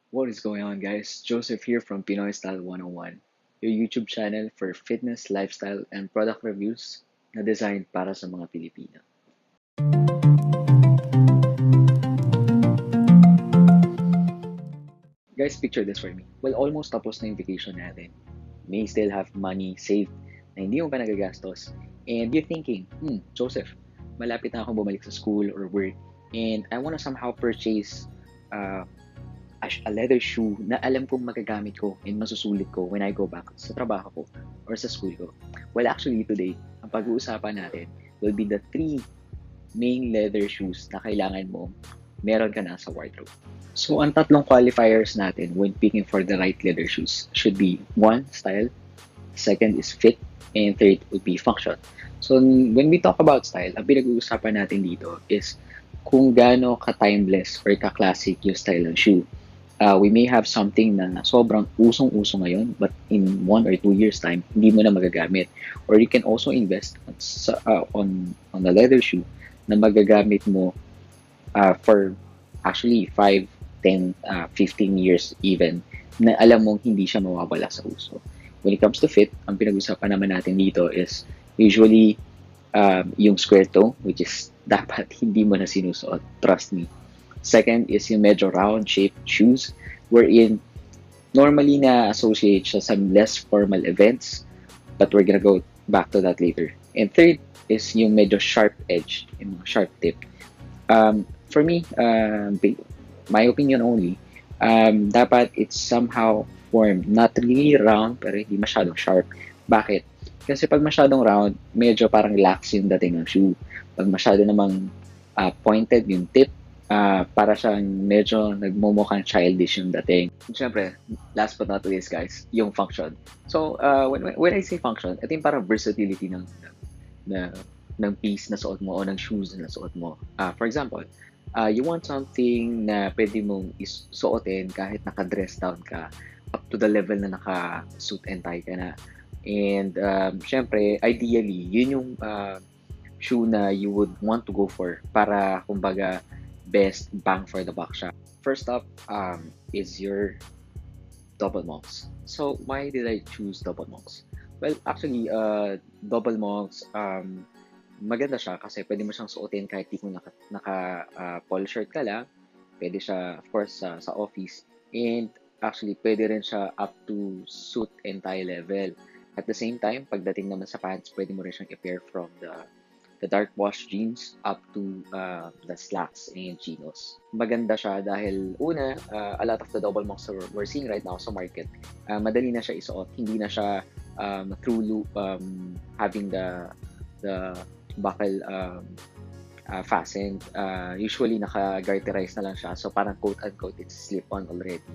What is going on, guys? Joseph here from Pinoy Style 101, your YouTube channel for fitness, lifestyle, and product reviews na designed para sa mga Pilipino. Guys, picture this for me. Well, almost tapos na yung vacation natin. May still have money saved na hindi mo pa nagagastos. And you're thinking, Joseph, malapit na akong bumalik sa school or work and I want to somehow purchase uh, a leather shoe na alam kong magagamit ko and masusulit ko when I go back sa trabaho ko or sa school ko. Well, actually today, ang pag-uusapan natin will be the three main leather shoes na kailangan mo meron ka na sa wardrobe. So, ang tatlong qualifiers natin when picking for the right leather shoes should be one, style, second is fit, and third would be function. So, when we talk about style, ang pinag-uusapan natin dito is kung gaano ka-timeless or ka-classic yung style ng shoe. We may have something na sobrang usong-uso ngayon, but in 1 or 2 years time, hindi mo na magagamit. Or you can also invest on a leather shoe na magagamit mo for actually 5, 10, 15 years even, na alam mong hindi siya mawawala sa uso. When it comes to fit, ang pinag-usapan naman natin dito is usually yung square toe, which is dapat hindi mo na sinusuot. Trust me. Second is yung medyo round shaped shoes, wherein normally na associate siya sa less formal events, but we're gonna go back to that later. And third is yung medyo sharp edge, yung sharp tip. For me, my opinion only, dapat it's somehow formed, not really round, pero hindi masyadong sharp. Bakit? Kasi pag masyadong round, medyo parang lax yung dating ng shoe. Pag masyado namang pointed yung tip, para siyang medyo nagmumukhang childish yung dating. Siyempre, last but not least guys, yung function. So, when I say function, ito yung parang versatility na, ng piece na suot mo o ng shoes na suot mo. For example, you want something na pwede mong isuotin kahit naka-dress down ka up to the level na naka-suit and tie ka na. And syempre, ideally, yun yung shoe na you would want to go for para kumbaga best bang for the buck siya. First up is your double monks. So why did I choose double monks? Well, actually, double monks, maganda siya kasi pwede mo siyang suotin kahit di kung polo shirt ka lang. Pwede siya, of course, sa office. And actually, pwede rin siya up to suit and tie level. At the same time, pagdating naman sa pants, pwede mo rin siyang i-pair from the dark wash jeans up to the slacks and chinos. Maganda siya dahil una, a lot of the double monks we're seeing right now sa market, madali na siya isuot. Hindi na siya through loop having the buckle fastened. Usually naka-garterize na lang siya. So parang quote-unquote it's slip-on already.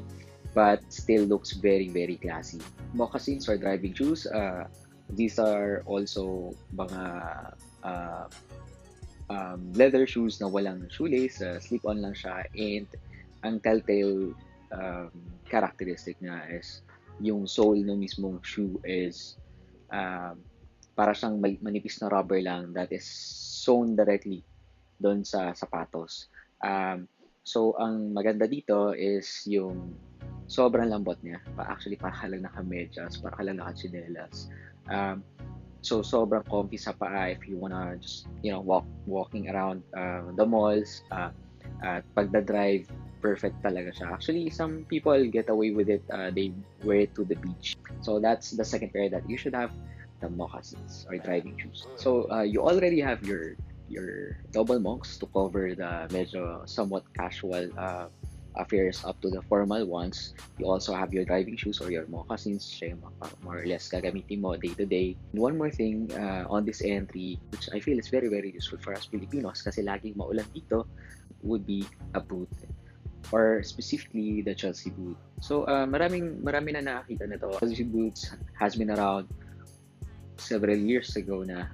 But still looks very, very classy. Moccasins or driving shoes, these are also mga leather shoes na walang shoelace, slip-on lang siya, and ang telltale characteristic niya is yung sole ng mismong shoe is para siyang manipis na rubber lang that is sewn directly doon sa sapatos. So, ang maganda dito is yung sobrang lambot niya. Actually, para ka lang naka-medyas, para ka lang naka-chinelas. So, sobrang comfy sa paa if you wanna just, walking around the malls. At pagda-drive, perfect talaga siya. Actually, some people get away with it. They wear it to the beach. So, that's the second pair that you should have, the moccasins or driving shoes. So, you already have your double monks to cover the medyo somewhat casual affairs up to the formal ones. You also have your driving shoes or your moccasins, siya yung more or less gagamitin mo day to day. And one more thing on this entry, which I feel is very, very useful for us Filipinos kasi laging maulan dito, would be a boot or specifically the Chelsea boot. So marami na nakakita na to. Chelsea boots has been around several years ago na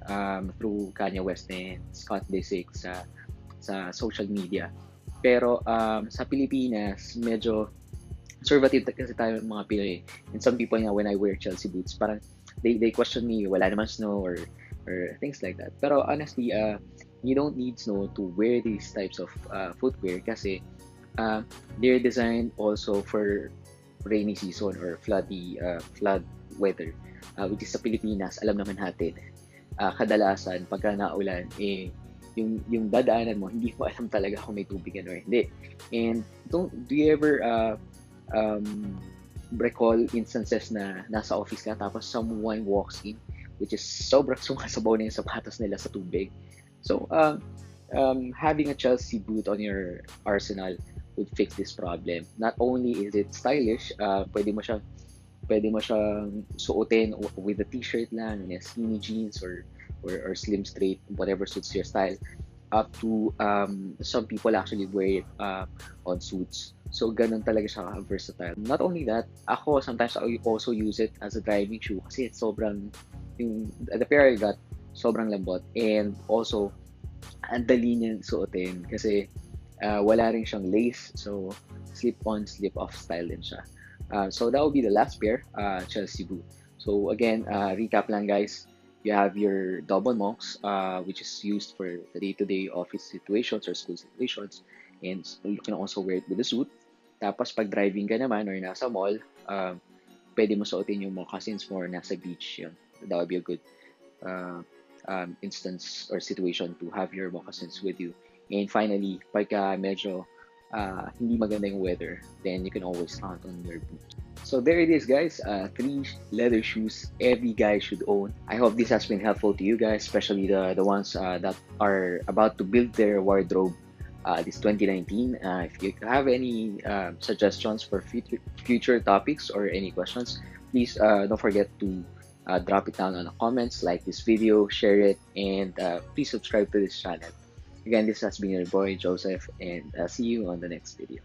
through Kanye West and Scott Disick sa social media. Pero sa Pilipinas, medyo conservative kasi tayo mga Pinoy. And some people nga, when I wear Chelsea boots, parang they question me, wala naman snow or things like that. Pero honestly, you don't need snow to wear these types of footwear kasi Uh, they're designed also for rainy season or flood weather. Which is sa Pilipinas, alam naman natin, kadalasan pagka naulan, yung dadaanan mo, hindi mo alam talaga kung may tubig yan or hindi. And do you ever um, recall instances na nasa office ka tapos someone walks in which is sobrang sumasabaw na yung sapatos nila sa tubig. So, having a Chelsea boot on your arsenal would fix this problem. Not only is it stylish, pwede mo siyang suotin with a t-shirt lang, skinny jeans or slim straight, whatever suits your style. Up to some people actually wear it on suits. So, ganun talaga siya versatile. Not only that, ako sometimes I also use it as a driving shoe kasi it's the pair I got, sobrang lambot. And also, ang dali niyang suotin kasi wala rin siyang lace. So, slip-on, slip-off style din siya. So, that will be the last pair, Chelsea boot. So, again, recap lang guys. You have your double monks, which is used for the day-to-day office situations or school situations. And you can also wear it with a suit. Tapos, pag driving ka naman or nasa mall, pwede mo suotin yung moccasins mo or nasa beach. Yun. That would be a good uh, instance or situation to have your moccasins with you. And finally, pagka medyo hindi maganda yung weather, then you can always count on your boots. So there it is, guys. 3 leather shoes every guy should own. I hope this has been helpful to you guys, especially the ones that are about to build their wardrobe this 2019. If you have any suggestions for future topics or any questions, please don't forget to drop it down on the comments, like this video, share it, and please subscribe to this channel. Again, this has been your boy Joseph, and see you on the next video.